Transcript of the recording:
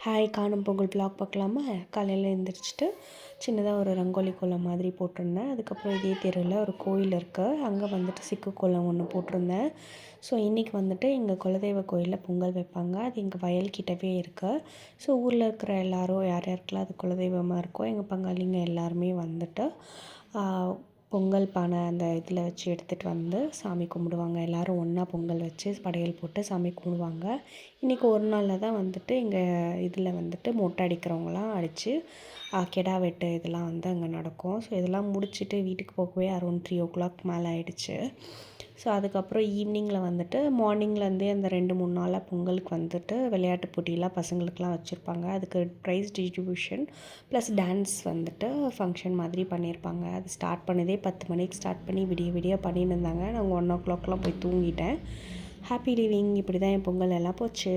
Hi, காணும் Pongal vlog பார்க்கலாமா? காலையில் எழுந்திரிச்சிட்டு சின்னதாக ஒரு ரங்கோலி கோலம் மாதிரி போட்டிருந்தேன். அதுக்கப்புறம் இதே தெருவில் ஒரு கோயில் இருக்குது, அங்கே வந்துட்டு சிக்கு கோலம் ஒன்று போட்டிருந்தேன். ஸோ இன்றைக்கி வந்துட்டு எங்கள் குலதெய்வ கோயிலில் பொங்கல் வைப்பாங்க. அது எங்கள் வயல்கிட்டவே இருக்குது. ஸோ ஊரில் இருக்கிற எல்லோரும் யார் யாருக்கெல்லாம் அது குலதெய்வமாக இருக்கோ எங்கள் பங்காளிங்க எல்லாருமே வந்துட்டு பொங்கல் பானை அந்த இதில் வச்சு எடுத்துகிட்டு வந்து சாமி கும்பிடுவாங்க. எல்லோரும் ஒன்றா பொங்கல் வச்சு படையல் போட்டு சாமி கும்பிடுவாங்க. இன்றைக்கி ஒரு நாளில் தான் வந்துட்டு எங்கள் இதில் வந்துட்டு மொட்டை அடிக்கிறவங்களாம் அடித்து கெடா வெட்டு இதெல்லாம் வந்து அங்கே நடக்கும். ஸோ இதெல்லாம் முடிச்சுட்டு வீட்டுக்கு போகவே அரௌண்ட் 3 மேலே ஆகிடுச்சு. ஸோ அதுக்கப்புறம் ஈவினிங்கில் வந்துட்டு மார்னிங்லேருந்தே அந்த 2-3 நாளாக பொங்கலுக்கு வந்துட்டு விளையாட்டு போட்டியெல்லாம் பசங்களுக்கெலாம் வச்சுருப்பாங்க. அதுக்கு ப்ரைஸ் டிஸ்ட்ரிபியூஷன் ப்ளஸ் டான்ஸ் வந்துட்டு ஃபங்க்ஷன் மாதிரி பண்ணியிருப்பாங்க. அது ஸ்டார்ட் பண்ணதே 10 மணிக்கு ஸ்டார்ட் பண்ணி விடிய விடிய பண்ணின்னு இருந்தாங்க. நாங்கள் 1 o'clockலாம் போய் தூங்கிட்டேன். Happy living. இப்படி தான் என் பொங்கல் எல்லாம் போச்சு.